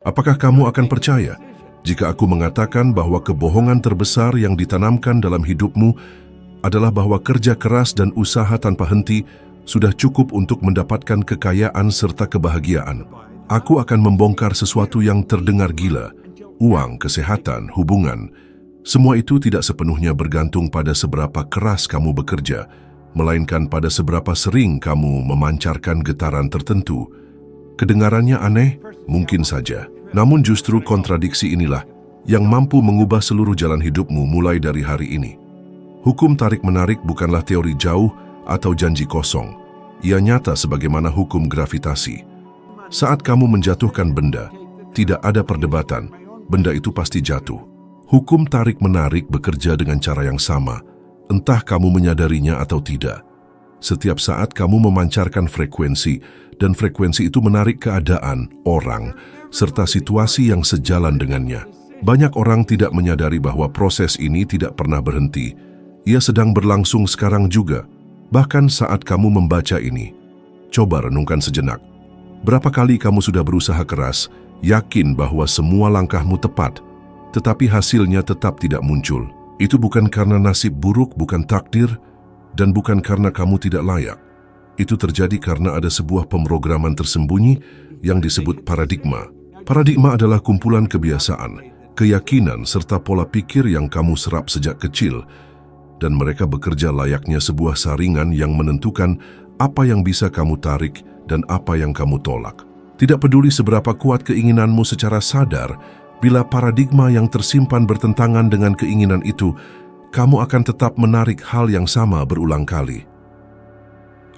Apakah kamu akan percaya jika aku mengatakan bahwa kebohongan terbesar yang ditanamkan dalam hidupmu adalah bahwa kerja keras dan usaha tanpa henti sudah cukup untuk mendapatkan kekayaan serta kebahagiaan? Aku akan membongkar sesuatu yang terdengar gila. Uang, kesehatan, hubungan, semua itu tidak sepenuhnya bergantung pada seberapa keras kamu bekerja, melainkan pada seberapa sering kamu memancarkan getaran tertentu. Kedengarannya aneh? Mungkin saja. Namun justru kontradiksi inilah yang mampu mengubah seluruh jalan hidupmu mulai dari hari ini. Hukum tarik-menarik bukanlah teori jauh atau janji kosong. Ia nyata sebagaimana hukum gravitasi. Saat kamu menjatuhkan benda, tidak ada perdebatan, benda itu pasti jatuh. Hukum tarik-menarik bekerja dengan cara yang sama, entah kamu menyadarinya atau tidak. Setiap saat kamu memancarkan frekuensi, dan frekuensi itu menarik keadaan, orang, serta situasi yang sejalan dengannya. Banyak orang tidak menyadari bahwa proses ini tidak pernah berhenti. Ia sedang berlangsung sekarang juga, bahkan saat kamu membaca ini. Coba renungkan sejenak. Berapa kali kamu sudah berusaha keras, yakin bahwa semua langkahmu tepat, tetapi hasilnya tetap tidak muncul? Itu bukan karena nasib buruk, bukan takdir, dan bukan karena kamu tidak layak. Itu terjadi karena ada sebuah pemrograman tersembunyi yang disebut paradigma. Paradigma adalah kumpulan kebiasaan, keyakinan, serta pola pikir yang kamu serap sejak kecil, dan mereka bekerja layaknya sebuah saringan yang menentukan apa yang bisa kamu tarik dan apa yang kamu tolak. Tidak peduli seberapa kuat keinginanmu secara sadar, bila paradigma yang tersimpan bertentangan dengan keinginan itu, kamu akan tetap menarik hal yang sama berulang kali.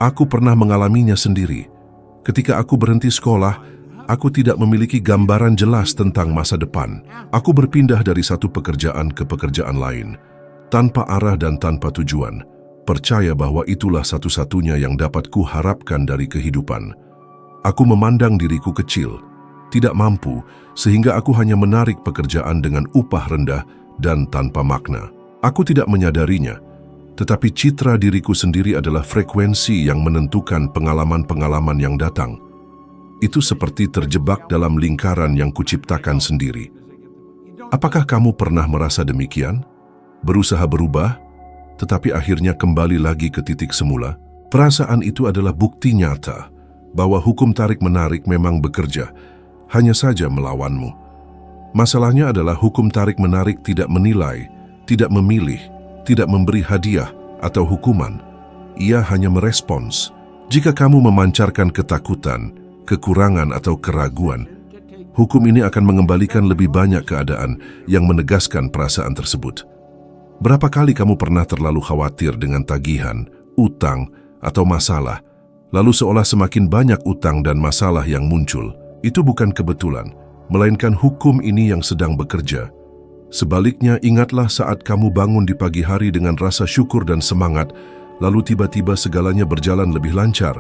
Aku pernah mengalaminya sendiri. Ketika aku berhenti sekolah, aku tidak memiliki gambaran jelas tentang masa depan. Aku berpindah dari satu pekerjaan ke pekerjaan lain, tanpa arah dan tanpa tujuan, percaya bahwa itulah satu-satunya yang dapat kuharapkan dari kehidupan. Aku memandang diriku kecil, tidak mampu, sehingga aku hanya menarik pekerjaan dengan upah rendah dan tanpa makna. Aku tidak menyadarinya, tetapi citra diriku sendiri adalah frekuensi yang menentukan pengalaman-pengalaman yang datang. Itu seperti terjebak dalam lingkaran yang kuciptakan sendiri. Apakah kamu pernah merasa demikian? Berusaha berubah, tetapi akhirnya kembali lagi ke titik semula? Perasaan itu adalah bukti nyata bahwa hukum tarik-menarik memang bekerja, hanya saja melawanmu. Masalahnya adalah hukum tarik-menarik tidak menilai, tidak memilih, tidak memberi hadiah atau hukuman. Ia hanya merespons. Jika kamu memancarkan ketakutan, kekurangan atau keraguan, hukum ini akan mengembalikan lebih banyak keadaan yang menegaskan perasaan tersebut. Berapa kali kamu pernah terlalu khawatir dengan tagihan, utang, atau masalah, lalu seolah semakin banyak utang dan masalah yang muncul? Itu bukan kebetulan, melainkan hukum ini yang sedang bekerja. Sebaliknya, ingatlah saat kamu bangun di pagi hari dengan rasa syukur dan semangat, lalu tiba-tiba segalanya berjalan lebih lancar,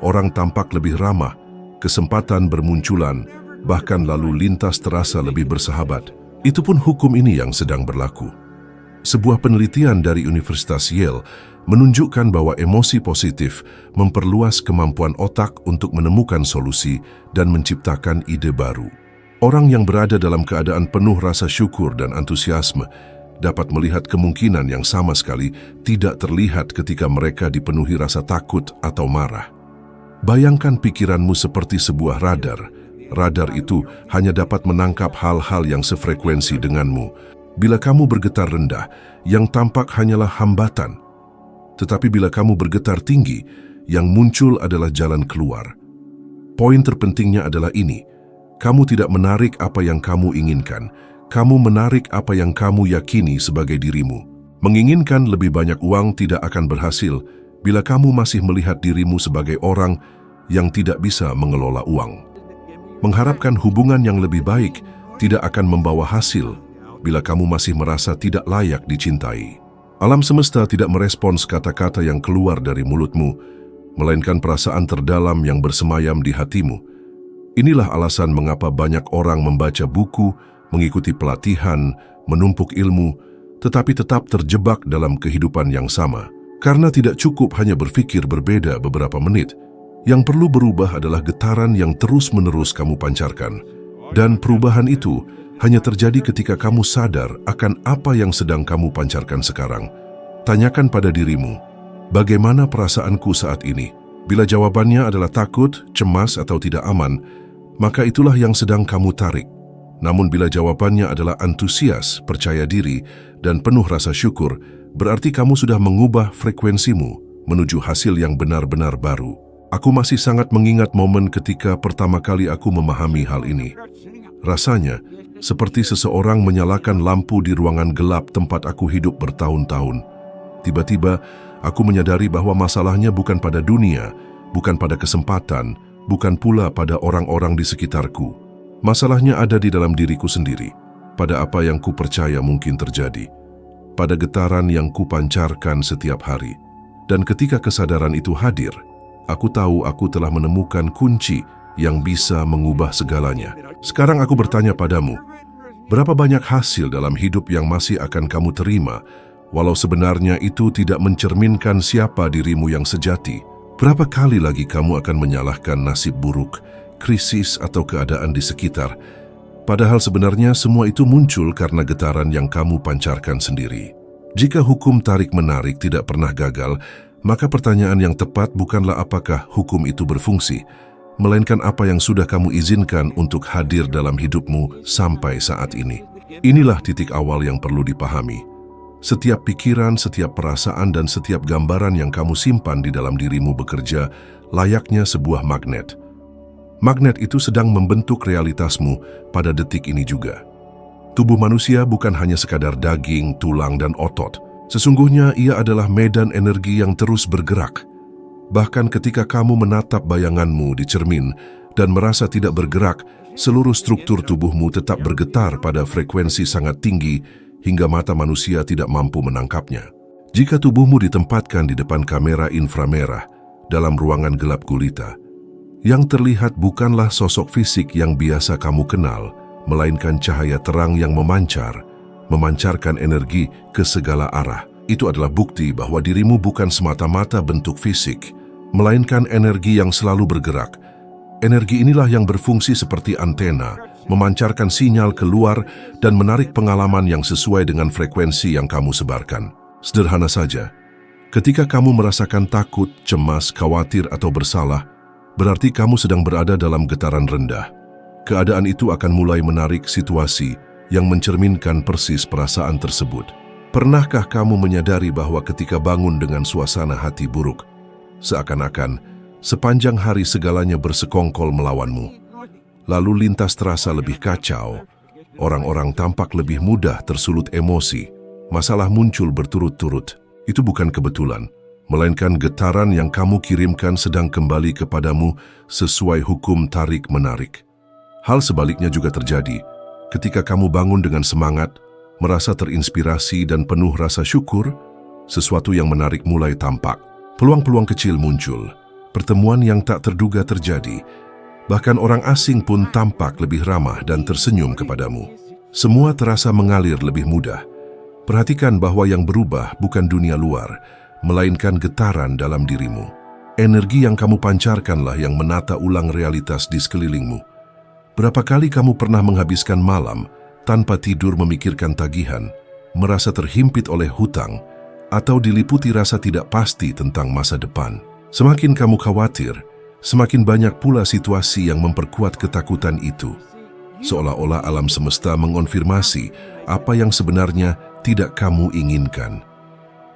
orang tampak lebih ramah, kesempatan bermunculan, bahkan lalu lintas terasa lebih bersahabat. Itu pun hukum ini yang sedang berlaku. Sebuah penelitian dari Universitas Yale menunjukkan bahwa emosi positif memperluas kemampuan otak untuk menemukan solusi dan menciptakan ide baru. Orang yang berada dalam keadaan penuh rasa syukur dan antusiasme dapat melihat kemungkinan yang sama sekali tidak terlihat ketika mereka dipenuhi rasa takut atau marah. Bayangkan pikiranmu seperti sebuah radar. Radar itu hanya dapat menangkap hal-hal yang sefrekuensi denganmu. Bila kamu bergetar rendah, yang tampak hanyalah hambatan. Tetapi bila kamu bergetar tinggi, yang muncul adalah jalan keluar. Poin terpentingnya adalah ini. Kamu tidak menarik apa yang kamu inginkan. Kamu menarik apa yang kamu yakini sebagai dirimu. Menginginkan lebih banyak uang tidak akan berhasil bila kamu masih melihat dirimu sebagai orang yang tidak bisa mengelola uang. Mengharapkan hubungan yang lebih baik tidak akan membawa hasil bila kamu masih merasa tidak layak dicintai. Alam semesta tidak merespons kata-kata yang keluar dari mulutmu, melainkan perasaan terdalam yang bersemayam di hatimu. Inilah alasan mengapa banyak orang membaca buku, mengikuti pelatihan, menumpuk ilmu, tetapi tetap terjebak dalam kehidupan yang sama. Karena tidak cukup hanya berpikir berbeda beberapa menit. Yang perlu berubah adalah getaran yang terus-menerus kamu pancarkan. Dan perubahan itu hanya terjadi ketika kamu sadar akan apa yang sedang kamu pancarkan sekarang. Tanyakan pada dirimu, bagaimana perasaanku saat ini? Bila jawabannya adalah takut, cemas, atau tidak aman, maka itulah yang sedang kamu tarik. Namun bila jawabannya adalah antusias, percaya diri, dan penuh rasa syukur, berarti kamu sudah mengubah frekuensimu menuju hasil yang benar-benar baru. Aku masih sangat mengingat momen ketika pertama kali aku memahami hal ini. Rasanya seperti seseorang menyalakan lampu di ruangan gelap tempat aku hidup bertahun-tahun. Tiba-tiba, aku menyadari bahwa masalahnya bukan pada dunia, bukan pada kesempatan, bukan pula pada orang-orang di sekitarku. Masalahnya ada di dalam diriku sendiri, pada apa yang ku percaya mungkin terjadi, pada getaran yang ku pancarkan setiap hari. Dan ketika kesadaran itu hadir, aku tahu aku telah menemukan kunci yang bisa mengubah segalanya. Sekarang aku bertanya padamu, berapa banyak hasil dalam hidup yang masih akan kamu terima, walau sebenarnya itu tidak mencerminkan siapa dirimu yang sejati? Berapa kali lagi kamu akan menyalahkan nasib buruk, krisis, atau keadaan di sekitar? Padahal sebenarnya semua itu muncul karena getaran yang kamu pancarkan sendiri. Jika hukum tarik-menarik tidak pernah gagal, maka pertanyaan yang tepat bukanlah apakah hukum itu berfungsi, melainkan apa yang sudah kamu izinkan untuk hadir dalam hidupmu sampai saat ini. Inilah titik awal yang perlu dipahami. Setiap pikiran, setiap perasaan, dan setiap gambaran yang kamu simpan di dalam dirimu bekerja layaknya sebuah magnet. Magnet itu sedang membentuk realitasmu pada detik ini juga. Tubuh manusia bukan hanya sekadar daging, tulang, dan otot. Sesungguhnya ia adalah medan energi yang terus bergerak. Bahkan ketika kamu menatap bayanganmu di cermin dan merasa tidak bergerak, seluruh struktur tubuhmu tetap bergetar pada frekuensi sangat tinggi hingga mata manusia tidak mampu menangkapnya. Jika tubuhmu ditempatkan di depan kamera inframerah dalam ruangan gelap gulita, yang terlihat bukanlah sosok fisik yang biasa kamu kenal, melainkan cahaya terang yang memancarkan energi ke segala arah. Itu adalah bukti bahwa dirimu bukan semata-mata bentuk fisik, melainkan energi yang selalu bergerak. Energi inilah yang berfungsi seperti antena, memancarkan sinyal keluar dan menarik pengalaman yang sesuai dengan frekuensi yang kamu sebarkan. Sederhana saja, ketika kamu merasakan takut, cemas, khawatir, atau bersalah, berarti kamu sedang berada dalam getaran rendah. Keadaan itu akan mulai menarik situasi yang mencerminkan persis perasaan tersebut. Pernahkah kamu menyadari bahwa ketika bangun dengan suasana hati buruk, seakan-akan sepanjang hari segalanya bersekongkol melawanmu? Lalu lintas terasa lebih kacau, orang-orang tampak lebih mudah tersulut emosi, masalah muncul berturut-turut. Itu bukan kebetulan, melainkan getaran yang kamu kirimkan sedang kembali kepadamu sesuai hukum tarik-menarik. Hal sebaliknya juga terjadi ketika kamu bangun dengan semangat, merasa terinspirasi dan penuh rasa syukur, sesuatu yang menarik mulai tampak. Peluang-peluang kecil muncul, pertemuan yang tak terduga terjadi, bahkan orang asing pun tampak lebih ramah dan tersenyum kepadamu. Semua terasa mengalir lebih mudah. Perhatikan bahwa yang berubah bukan dunia luar, melainkan getaran dalam dirimu. Energi yang kamu pancarkanlah yang menata ulang realitas di sekelilingmu. Berapa kali kamu pernah menghabiskan malam tanpa tidur memikirkan tagihan, merasa terhimpit oleh hutang, atau diliputi rasa tidak pasti tentang masa depan? Semakin kamu khawatir, semakin banyak pula situasi yang memperkuat ketakutan itu. Seolah-olah alam semesta mengonfirmasi apa yang sebenarnya tidak kamu inginkan.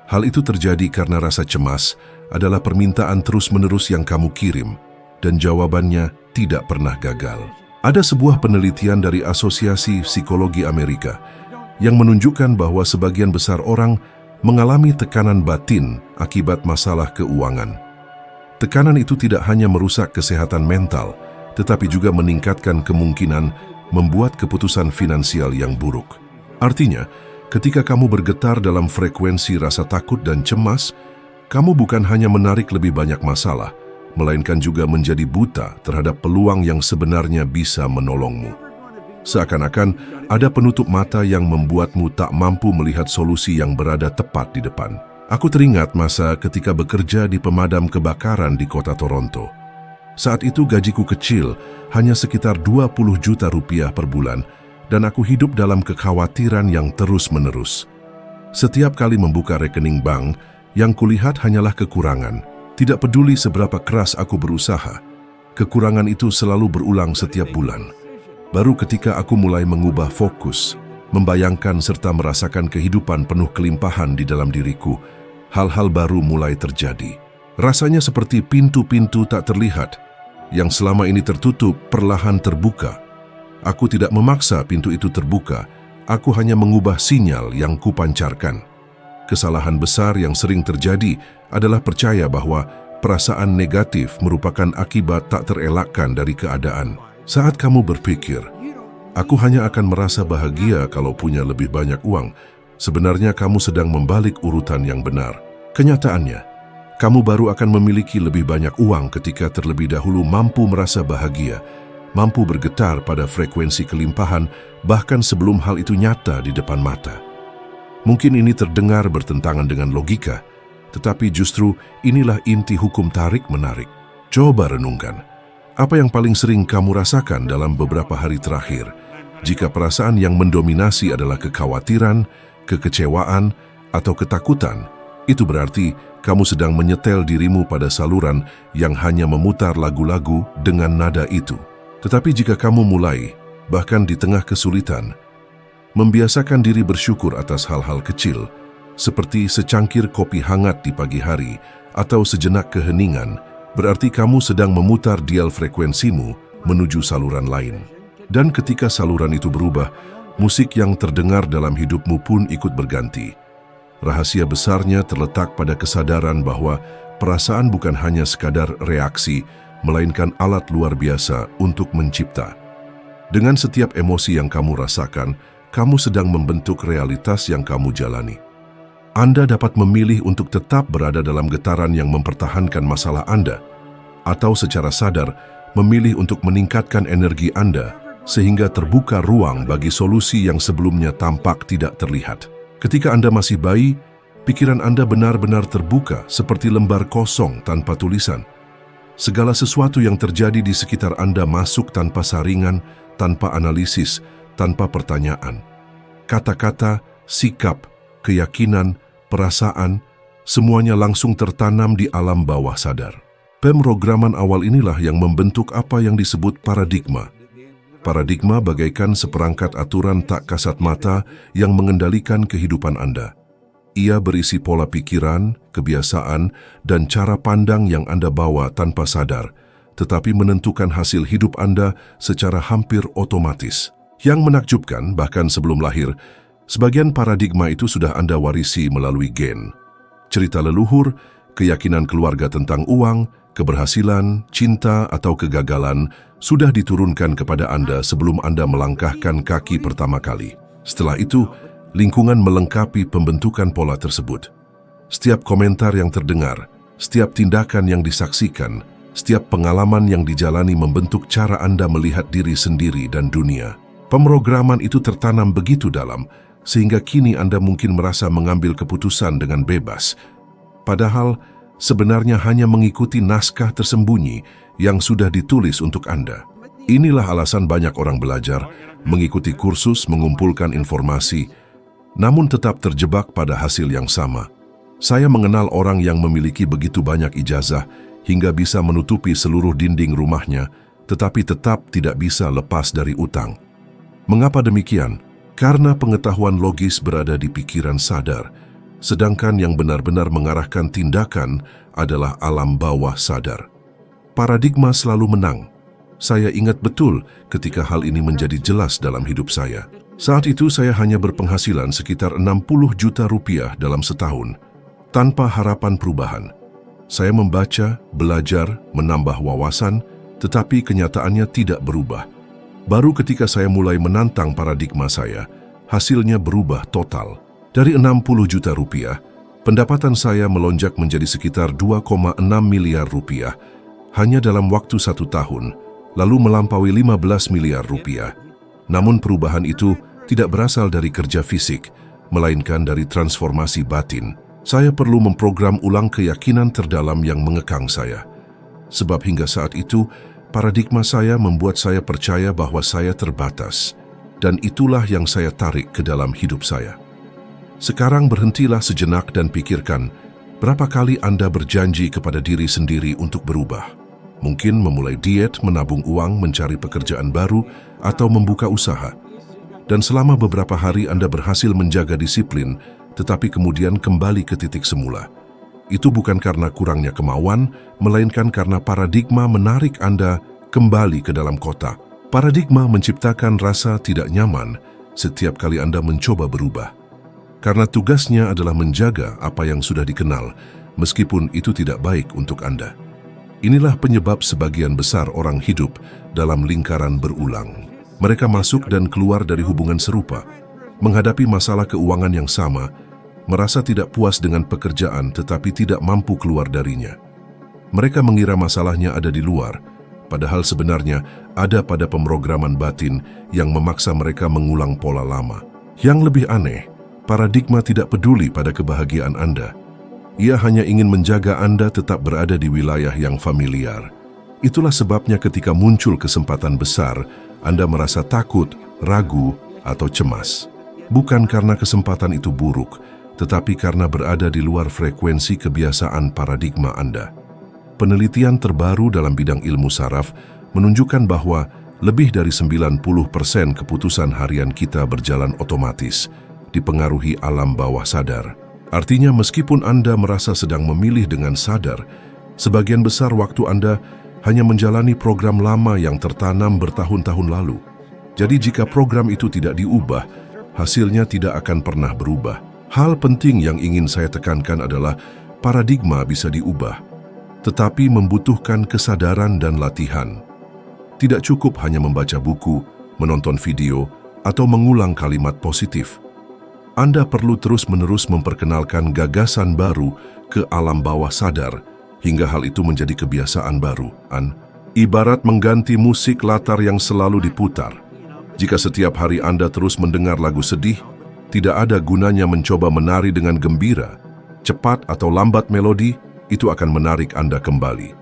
Hal itu terjadi karena rasa cemas adalah permintaan terus-menerus yang kamu kirim, dan jawabannya tidak pernah gagal. Ada sebuah penelitian dari Asosiasi Psikologi Amerika yang menunjukkan bahwa sebagian besar orang mengalami tekanan batin akibat masalah keuangan. Tekanan itu tidak hanya merusak kesehatan mental, tetapi juga meningkatkan kemungkinan membuat keputusan finansial yang buruk. Artinya, ketika kamu bergetar dalam frekuensi rasa takut dan cemas, kamu bukan hanya menarik lebih banyak masalah, melainkan juga menjadi buta terhadap peluang yang sebenarnya bisa menolongmu. Seakan-akan ada penutup mata yang membuatmu tak mampu melihat solusi yang berada tepat di depan. Aku teringat masa ketika bekerja di pemadam kebakaran di kota Toronto. Saat itu gajiku kecil, hanya sekitar 20 juta rupiah per bulan, dan aku hidup dalam kekhawatiran yang terus-menerus. Setiap kali membuka rekening bank, yang kulihat hanyalah kekurangan. Tidak peduli seberapa keras aku berusaha, kekurangan itu selalu berulang setiap bulan. Baru ketika aku mulai mengubah fokus, membayangkan serta merasakan kehidupan penuh kelimpahan di dalam diriku, hal-hal baru mulai terjadi. Rasanya seperti pintu-pintu tak terlihat, yang selama ini tertutup perlahan terbuka. Aku tidak memaksa pintu itu terbuka, aku hanya mengubah sinyal yang kupancarkan. Kesalahan besar yang sering terjadi adalah percaya bahwa perasaan negatif merupakan akibat tak terelakkan dari keadaan. Saat kamu berpikir, aku hanya akan merasa bahagia kalau punya lebih banyak uang, sebenarnya kamu sedang membalik urutan yang benar. Kenyataannya, kamu baru akan memiliki lebih banyak uang ketika terlebih dahulu mampu merasa bahagia, mampu bergetar pada frekuensi kelimpahan, bahkan sebelum hal itu nyata di depan mata. Mungkin ini terdengar bertentangan dengan logika, tetapi justru inilah inti hukum tarik-menarik. Coba renungkan, apa yang paling sering kamu rasakan dalam beberapa hari terakhir? Jika perasaan yang mendominasi adalah kekhawatiran, kekecewaan, atau ketakutan, itu berarti kamu sedang menyetel dirimu pada saluran yang hanya memutar lagu-lagu dengan nada itu. Tetapi jika kamu mulai, bahkan di tengah kesulitan, membiasakan diri bersyukur atas hal-hal kecil, seperti secangkir kopi hangat di pagi hari atau sejenak keheningan, berarti kamu sedang memutar dial frekuensimu menuju saluran lain. Dan ketika saluran itu berubah, musik yang terdengar dalam hidupmu pun ikut berganti. Rahasia besarnya terletak pada kesadaran bahwa perasaan bukan hanya sekadar reaksi, melainkan alat luar biasa untuk mencipta. Dengan setiap emosi yang kamu rasakan, kamu sedang membentuk realitas yang kamu jalani. Anda dapat memilih untuk tetap berada dalam getaran yang mempertahankan masalah Anda, atau secara sadar memilih untuk meningkatkan energi Anda sehingga terbuka ruang bagi solusi yang sebelumnya tampak tidak terlihat. Ketika Anda masih bayi, pikiran Anda benar-benar terbuka seperti lembar kosong tanpa tulisan. Segala sesuatu yang terjadi di sekitar Anda masuk tanpa saringan, tanpa analisis, tanpa pertanyaan. Kata-kata, sikap, keyakinan, perasaan, semuanya langsung tertanam di alam bawah sadar. Pemrograman awal inilah yang membentuk apa yang disebut paradigma. Paradigma bagaikan seperangkat aturan tak kasat mata yang mengendalikan kehidupan Anda. Ia berisi pola pikiran, kebiasaan, dan cara pandang yang Anda bawa tanpa sadar, tetapi menentukan hasil hidup Anda secara hampir otomatis. Yang menakjubkan, bahkan sebelum lahir, sebagian paradigma itu sudah Anda warisi melalui gen. Cerita leluhur, keyakinan keluarga tentang uang, keberhasilan, cinta, atau kegagalan sudah diturunkan kepada Anda sebelum Anda melangkahkan kaki pertama kali. Setelah itu, lingkungan melengkapi pembentukan pola tersebut. Setiap komentar yang terdengar, setiap tindakan yang disaksikan, setiap pengalaman yang dijalani membentuk cara Anda melihat diri sendiri dan dunia. Pemrograman itu tertanam begitu dalam, sehingga kini Anda mungkin merasa mengambil keputusan dengan bebas. Padahal, sebenarnya hanya mengikuti naskah tersembunyi yang sudah ditulis untuk Anda. Inilah alasan banyak orang belajar, mengikuti kursus, mengumpulkan informasi, namun tetap terjebak pada hasil yang sama. Saya mengenal orang yang memiliki begitu banyak ijazah hingga bisa menutupi seluruh dinding rumahnya, tetapi tetap tidak bisa lepas dari utang. Mengapa demikian? Karena pengetahuan logis berada di pikiran sadar, sedangkan yang benar-benar mengarahkan tindakan adalah alam bawah sadar. Paradigma selalu menang. Saya ingat betul ketika hal ini menjadi jelas dalam hidup saya. Saat itu saya hanya berpenghasilan sekitar 60 juta rupiah dalam setahun, tanpa harapan perubahan. Saya membaca, belajar, menambah wawasan, tetapi kenyataannya tidak berubah. Baru ketika saya mulai menantang paradigma saya, hasilnya berubah total. Dari 60 juta rupiah, pendapatan saya melonjak menjadi sekitar 2,6 miliar rupiah hanya dalam waktu 1 tahun, lalu melampaui 15 miliar rupiah. Namun perubahan itu tidak berasal dari kerja fisik, melainkan dari transformasi batin. Saya perlu memprogram ulang keyakinan terdalam yang mengekang saya. Sebab hingga saat itu, paradigma saya membuat saya percaya bahwa saya terbatas, dan itulah yang saya tarik ke dalam hidup saya. Sekarang berhentilah sejenak dan pikirkan, berapa kali Anda berjanji kepada diri sendiri untuk berubah? Mungkin memulai diet, menabung uang, mencari pekerjaan baru, atau membuka usaha. Dan selama beberapa hari Anda berhasil menjaga disiplin, tetapi kemudian kembali ke titik semula. Itu bukan karena kurangnya kemauan, melainkan karena paradigma menarik Anda kembali ke dalam kotak. Paradigma menciptakan rasa tidak nyaman setiap kali Anda mencoba berubah. Karena tugasnya adalah menjaga apa yang sudah dikenal, meskipun itu tidak baik untuk Anda. Inilah penyebab sebagian besar orang hidup dalam lingkaran berulang. Mereka masuk dan keluar dari hubungan serupa, menghadapi masalah keuangan yang sama, merasa tidak puas dengan pekerjaan tetapi tidak mampu keluar darinya. Mereka mengira masalahnya ada di luar, padahal sebenarnya ada pada pemrograman batin yang memaksa mereka mengulang pola lama. Yang lebih aneh, paradigma tidak peduli pada kebahagiaan Anda. Ia hanya ingin menjaga Anda tetap berada di wilayah yang familiar. Itulah sebabnya ketika muncul kesempatan besar, Anda merasa takut, ragu, atau cemas. Bukan karena kesempatan itu buruk, tetapi karena berada di luar frekuensi kebiasaan paradigma Anda. Penelitian terbaru dalam bidang ilmu saraf menunjukkan bahwa lebih dari 90% keputusan harian kita berjalan otomatis, dipengaruhi alam bawah sadar. Artinya meskipun Anda merasa sedang memilih dengan sadar, sebagian besar waktu Anda hanya menjalani program lama yang tertanam bertahun-tahun lalu. Jadi jika program itu tidak diubah, hasilnya tidak akan pernah berubah. Hal penting yang ingin saya tekankan adalah paradigma bisa diubah, tetapi membutuhkan kesadaran dan latihan. Tidak cukup hanya membaca buku, menonton video, atau mengulang kalimat positif. Anda perlu terus-menerus memperkenalkan gagasan baru ke alam bawah sadar, hingga hal itu menjadi kebiasaan baru. Ibarat mengganti musik latar yang selalu diputar. Jika setiap hari Anda terus mendengar lagu sedih, tidak ada gunanya mencoba menari dengan gembira. Cepat atau lambat melodi, itu akan menarik Anda kembali.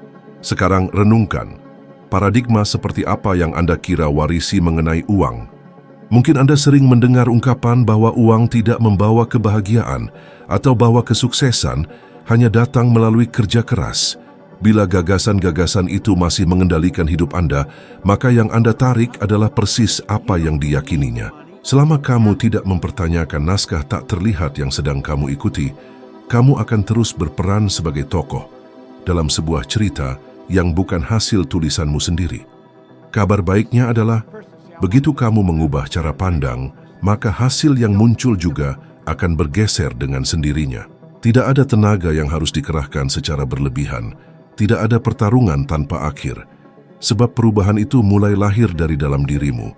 Sekarang renungkan, paradigma seperti apa yang Anda kira warisi mengenai uang? Mungkin Anda sering mendengar ungkapan bahwa uang tidak membawa kebahagiaan atau bahwa kesuksesan hanya datang melalui kerja keras. Bila gagasan-gagasan itu masih mengendalikan hidup Anda, maka yang Anda tarik adalah persis apa yang diyakininya. Selama kamu tidak mempertanyakan naskah tak terlihat yang sedang kamu ikuti, kamu akan terus berperan sebagai tokoh dalam sebuah cerita yang bukan hasil tulisanmu sendiri. Kabar baiknya adalah, begitu kamu mengubah cara pandang, maka hasil yang muncul juga akan bergeser dengan sendirinya. Tidak ada tenaga yang harus dikerahkan secara berlebihan. Tidak ada pertarungan tanpa akhir. Sebab perubahan itu mulai lahir dari dalam dirimu.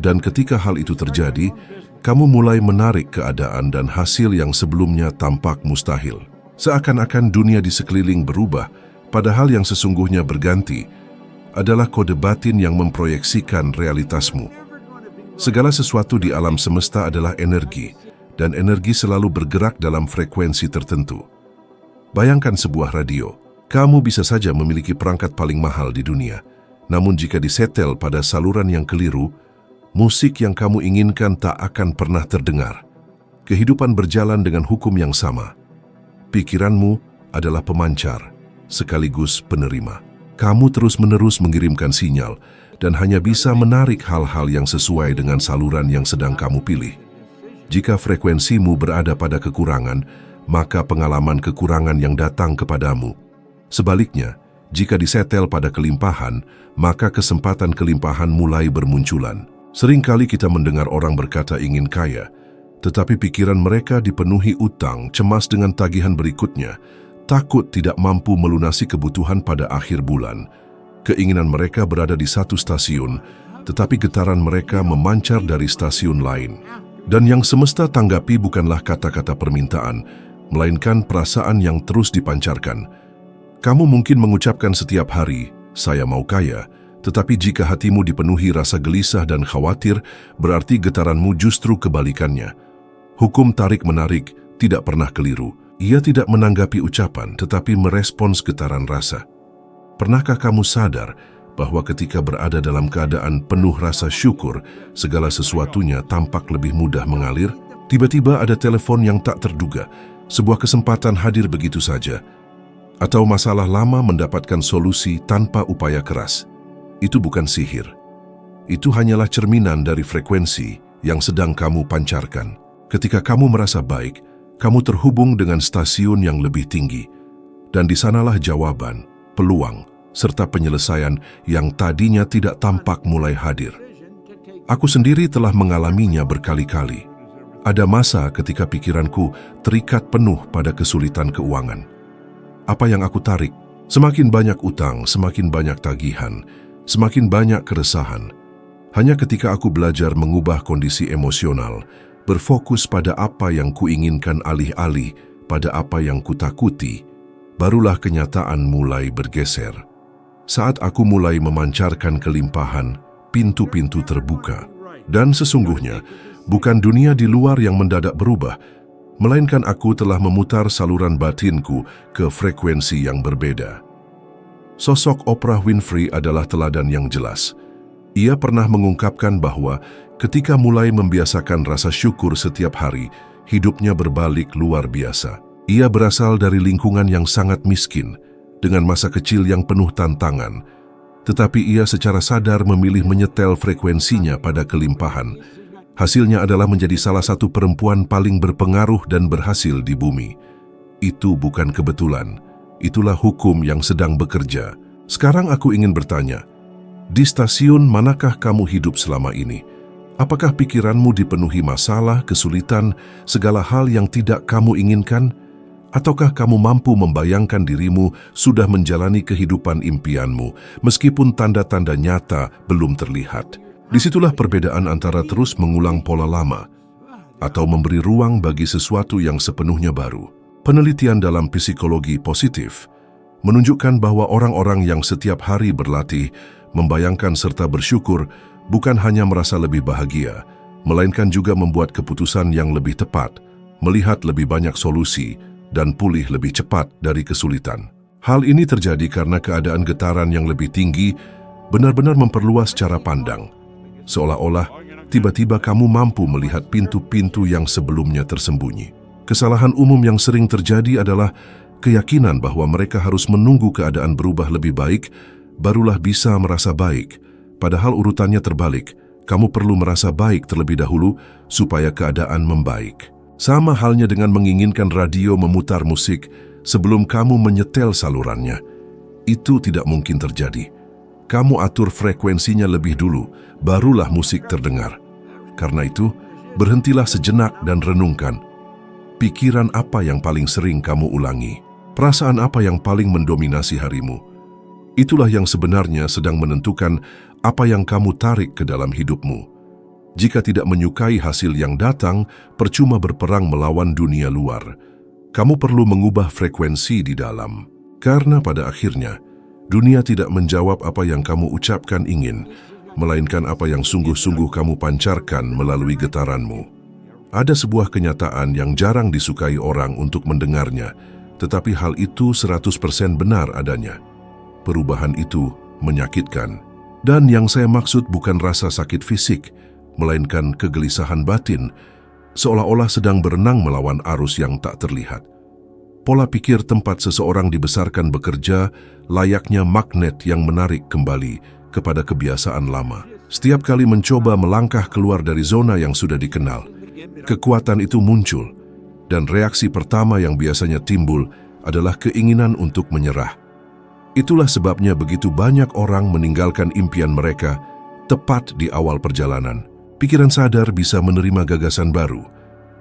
Dan ketika hal itu terjadi, kamu mulai menarik keadaan dan hasil yang sebelumnya tampak mustahil. Seakan-akan dunia di sekeliling berubah, padahal yang sesungguhnya berganti adalah kode batin yang memproyeksikan realitasmu. Segala sesuatu di alam semesta adalah energi, dan energi selalu bergerak dalam frekuensi tertentu. Bayangkan sebuah radio. Kamu bisa saja memiliki perangkat paling mahal di dunia, namun jika disetel pada saluran yang keliru, musik yang kamu inginkan tak akan pernah terdengar. Kehidupan berjalan dengan hukum yang sama. Pikiranmu adalah pemancar, sekaligus penerima. Kamu terus-menerus mengirimkan sinyal, dan hanya bisa menarik hal-hal yang sesuai dengan saluran yang sedang kamu pilih. Jika frekuensimu berada pada kekurangan, maka pengalaman kekurangan yang datang kepadamu. Sebaliknya, jika disetel pada kelimpahan, maka kesempatan kelimpahan mulai bermunculan. Seringkali kita mendengar orang berkata ingin kaya, tetapi pikiran mereka dipenuhi utang, cemas dengan tagihan berikutnya, takut tidak mampu melunasi kebutuhan pada akhir bulan. Keinginan mereka berada di satu stasiun, tetapi getaran mereka memancar dari stasiun lain. Dan yang semesta tanggapi bukanlah kata-kata permintaan, melainkan perasaan yang terus dipancarkan. Kamu mungkin mengucapkan setiap hari, "Saya mau kaya," tetapi jika hatimu dipenuhi rasa gelisah dan khawatir, berarti getaranmu justru kebalikannya. Hukum tarik-menarik tidak pernah keliru. Ia tidak menanggapi ucapan, tetapi merespons getaran rasa. Pernahkah kamu sadar bahwa ketika berada dalam keadaan penuh rasa syukur, segala sesuatunya tampak lebih mudah mengalir? Tiba-tiba ada telepon yang tak terduga, sebuah kesempatan hadir begitu saja, atau masalah lama mendapatkan solusi tanpa upaya keras. Itu bukan sihir. Itu hanyalah cerminan dari frekuensi yang sedang kamu pancarkan. Ketika kamu merasa baik, kamu terhubung dengan stasiun yang lebih tinggi, dan di sanalah jawaban, peluang, serta penyelesaian yang tadinya tidak tampak mulai hadir. Aku sendiri telah mengalaminya berkali-kali. Ada masa ketika pikiranku terikat penuh pada kesulitan keuangan. Apa yang aku tarik? Semakin banyak utang, semakin banyak tagihan, semakin banyak keresahan. Hanya ketika aku belajar mengubah kondisi emosional, berfokus pada apa yang kuinginkan alih-alih pada apa yang kutakuti, barulah kenyataan mulai bergeser. Saat aku mulai memancarkan kelimpahan, pintu-pintu terbuka. Dan sesungguhnya, bukan dunia di luar yang mendadak berubah, melainkan aku telah memutar saluran batinku ke frekuensi yang berbeda. Sosok Oprah Winfrey adalah teladan yang jelas. Ia pernah mengungkapkan bahwa ketika mulai membiasakan rasa syukur setiap hari, hidupnya berbalik luar biasa. Ia berasal dari lingkungan yang sangat miskin, dengan masa kecil yang penuh tantangan, tetapi ia secara sadar memilih menyetel frekuensinya pada kelimpahan. Hasilnya adalah menjadi salah satu perempuan paling berpengaruh dan berhasil di bumi. Itu bukan kebetulan, itulah hukum yang sedang bekerja. Sekarang aku ingin bertanya, di stasiun manakah kamu hidup selama ini? Apakah pikiranmu dipenuhi masalah, kesulitan, segala hal yang tidak kamu inginkan? Ataukah kamu mampu membayangkan dirimu sudah menjalani kehidupan impianmu, meskipun tanda-tanda nyata belum terlihat? Disitulah perbedaan antara terus mengulang pola lama atau memberi ruang bagi sesuatu yang sepenuhnya baru. Penelitian dalam psikologi positif menunjukkan bahwa orang-orang yang setiap hari berlatih, membayangkan serta bersyukur bukan hanya merasa lebih bahagia, melainkan juga membuat keputusan yang lebih tepat, melihat lebih banyak solusi, dan pulih lebih cepat dari kesulitan. Hal ini terjadi karena keadaan getaran yang lebih tinggi benar-benar memperluas cara pandang. Seolah-olah tiba-tiba kamu mampu melihat pintu-pintu yang sebelumnya tersembunyi. Kesalahan umum yang sering terjadi adalah keyakinan bahwa mereka harus menunggu keadaan berubah lebih baik, barulah bisa merasa baik. Padahal urutannya terbalik, kamu perlu merasa baik terlebih dahulu supaya keadaan membaik. Sama halnya dengan menginginkan radio memutar musik sebelum kamu menyetel salurannya. Itu tidak mungkin terjadi. Kamu atur frekuensinya lebih dulu, barulah musik terdengar. Karena itu, berhentilah sejenak dan renungkan. Pikiran apa yang paling sering kamu ulangi? Perasaan apa yang paling mendominasi harimu? Itulah yang sebenarnya sedang menentukan apa yang kamu tarik ke dalam hidupmu. Jika tidak menyukai hasil yang datang, percuma berperang melawan dunia luar. Kamu perlu mengubah frekuensi di dalam. Karena pada akhirnya, dunia tidak menjawab apa yang kamu ucapkan ingin, melainkan apa yang sungguh-sungguh kamu pancarkan melalui getaranmu. Ada sebuah kenyataan yang jarang disukai orang untuk mendengarnya, tetapi hal itu 100% benar adanya. Perubahan itu menyakitkan. Dan yang saya maksud bukan rasa sakit fisik, melainkan kegelisahan batin, seolah-olah sedang berenang melawan arus yang tak terlihat. Pola pikir tempat seseorang dibesarkan bekerja layaknya magnet yang menarik kembali kepada kebiasaan lama. Setiap kali mencoba melangkah keluar dari zona yang sudah dikenal, kekuatan itu muncul, dan reaksi pertama yang biasanya timbul adalah keinginan untuk menyerah. Itulah sebabnya begitu banyak orang meninggalkan impian mereka tepat di awal perjalanan. Pikiran sadar bisa menerima gagasan baru,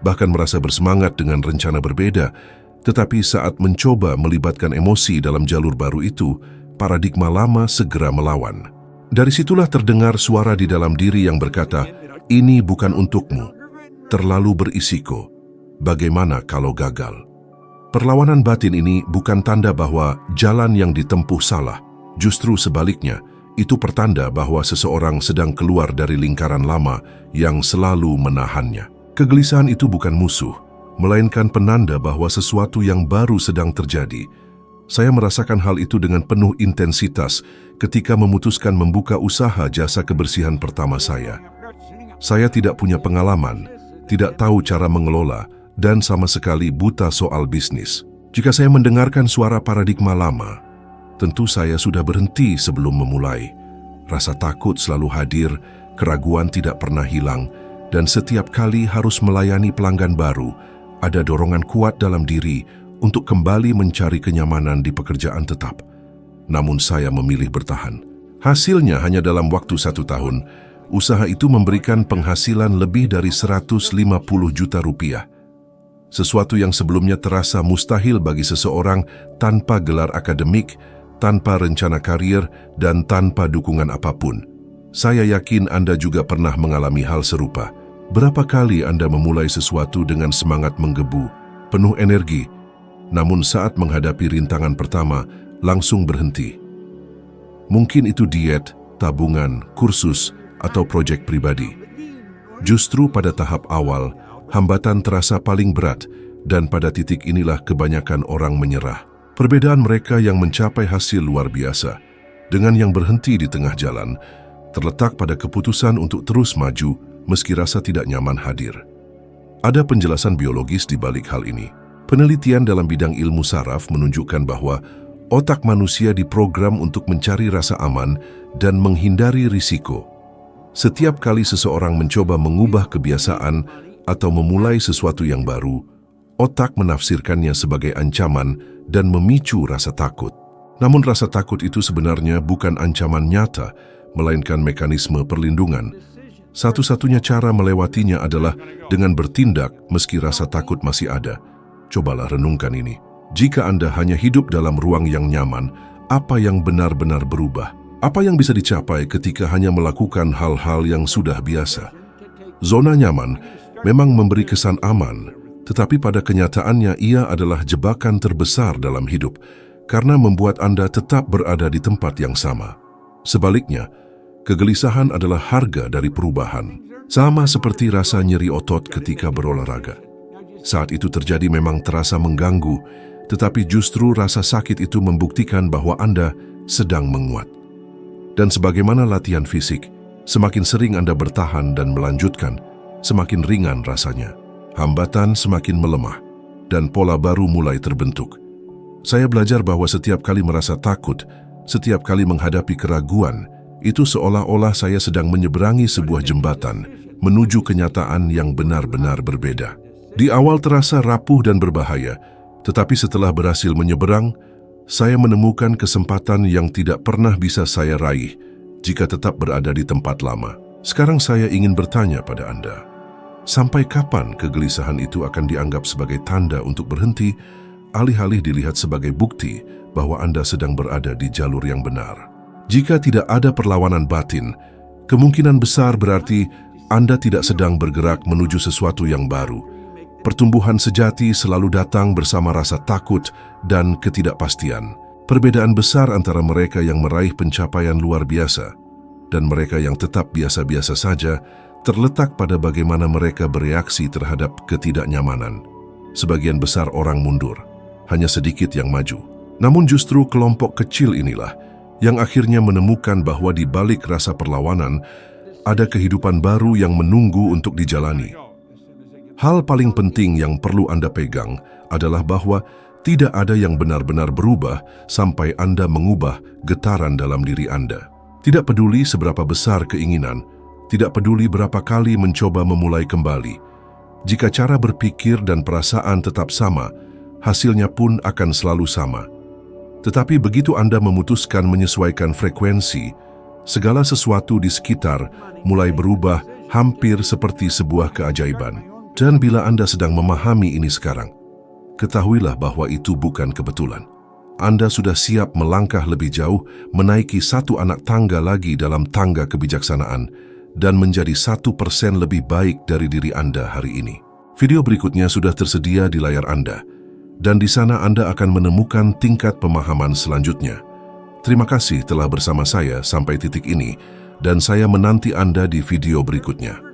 bahkan merasa bersemangat dengan rencana berbeda, tetapi saat mencoba melibatkan emosi dalam jalur baru itu, paradigma lama segera melawan. Dari situlah terdengar suara di dalam diri yang berkata, "Ini bukan untukmu, terlalu berisiko. Bagaimana kalau gagal?" Perlawanan batin ini bukan tanda bahwa jalan yang ditempuh salah, justru sebaliknya, itu pertanda bahwa seseorang sedang keluar dari lingkaran lama yang selalu menahannya. Kegelisahan itu bukan musuh, melainkan penanda bahwa sesuatu yang baru sedang terjadi. Saya merasakan hal itu dengan penuh intensitas ketika memutuskan membuka usaha jasa kebersihan pertama saya. Saya tidak punya pengalaman, tidak tahu cara mengelola, dan sama sekali buta soal bisnis. Jika saya mendengarkan suara paradigma lama, tentu saya sudah berhenti sebelum memulai. Rasa takut selalu hadir, keraguan tidak pernah hilang, dan setiap kali harus melayani pelanggan baru, ada dorongan kuat dalam diri untuk kembali mencari kenyamanan di pekerjaan tetap. Namun saya memilih bertahan. Hasilnya hanya dalam waktu 1 tahun, usaha itu memberikan penghasilan lebih dari 150 juta rupiah. Sesuatu yang sebelumnya terasa mustahil bagi seseorang tanpa gelar akademik, tanpa rencana karir, dan tanpa dukungan apapun. Saya yakin Anda juga pernah mengalami hal serupa. Berapa kali Anda memulai sesuatu dengan semangat menggebu, penuh energi, namun saat menghadapi rintangan pertama, langsung berhenti. Mungkin itu diet, tabungan, kursus, atau proyek pribadi. Justru pada tahap awal, hambatan terasa paling berat, dan pada titik inilah kebanyakan orang menyerah. Perbedaan mereka yang mencapai hasil luar biasa dengan yang berhenti di tengah jalan terletak pada keputusan untuk terus maju meski rasa tidak nyaman hadir. Ada penjelasan biologis di balik hal ini. Penelitian dalam bidang ilmu saraf menunjukkan bahwa otak manusia diprogram untuk mencari rasa aman dan menghindari risiko. Setiap kali seseorang mencoba mengubah kebiasaan atau memulai sesuatu yang baru, otak menafsirkannya sebagai ancaman dan memicu rasa takut. Namun rasa takut itu sebenarnya bukan ancaman nyata, melainkan mekanisme perlindungan. Satu-satunya cara melewatinya adalah dengan bertindak meski rasa takut masih ada. Cobalah renungkan ini. Jika Anda hanya hidup dalam ruang yang nyaman, apa yang benar-benar berubah? Apa yang bisa dicapai ketika hanya melakukan hal-hal yang sudah biasa? Zona nyaman memang memberi kesan aman, tetapi pada kenyataannya ia adalah jebakan terbesar dalam hidup karena membuat Anda tetap berada di tempat yang sama. Sebaliknya, kegelisahan adalah harga dari perubahan. Sama seperti rasa nyeri otot ketika berolahraga. Saat itu terjadi memang terasa mengganggu, tetapi justru rasa sakit itu membuktikan bahwa Anda sedang menguat. Dan sebagaimana latihan fisik, semakin sering Anda bertahan dan melanjutkan, semakin ringan rasanya. Hambatan semakin melemah, dan pola baru mulai terbentuk. Saya belajar bahwa setiap kali merasa takut, setiap kali menghadapi keraguan, itu seolah-olah saya sedang menyeberangi sebuah jembatan menuju kenyataan yang benar-benar berbeda. Di awal terasa rapuh dan berbahaya, tetapi setelah berhasil menyeberang, saya menemukan kesempatan yang tidak pernah bisa saya raih jika tetap berada di tempat lama. Sekarang saya ingin bertanya pada Anda, sampai kapan kegelisahan itu akan dianggap sebagai tanda untuk berhenti, alih-alih dilihat sebagai bukti bahwa Anda sedang berada di jalur yang benar? Jika tidak ada perlawanan batin, kemungkinan besar berarti Anda tidak sedang bergerak menuju sesuatu yang baru. Pertumbuhan sejati selalu datang bersama rasa takut dan ketidakpastian. Perbedaan besar antara mereka yang meraih pencapaian luar biasa dan mereka yang tetap biasa-biasa saja terletak pada bagaimana mereka bereaksi terhadap ketidaknyamanan. Sebagian besar orang mundur, hanya sedikit yang maju. Namun justru kelompok kecil inilah yang akhirnya menemukan bahwa di balik rasa perlawanan ada kehidupan baru yang menunggu untuk dijalani. Hal paling penting yang perlu Anda pegang adalah bahwa tidak ada yang benar-benar berubah sampai Anda mengubah getaran dalam diri Anda. Tidak peduli seberapa besar keinginan, tidak peduli berapa kali mencoba memulai kembali. Jika cara berpikir dan perasaan tetap sama, hasilnya pun akan selalu sama. Tetapi begitu Anda memutuskan menyesuaikan frekuensi, segala sesuatu di sekitar mulai berubah hampir seperti sebuah keajaiban. Dan bila Anda sedang memahami ini sekarang, ketahuilah bahwa itu bukan kebetulan. Anda sudah siap melangkah lebih jauh, menaiki satu anak tangga lagi dalam tangga kebijaksanaan, dan menjadi 1% lebih baik dari diri Anda hari ini. Video berikutnya sudah tersedia di layar Anda, dan di sana Anda akan menemukan tingkat pemahaman selanjutnya. Terima kasih telah bersama saya sampai titik ini, dan saya menanti Anda di video berikutnya.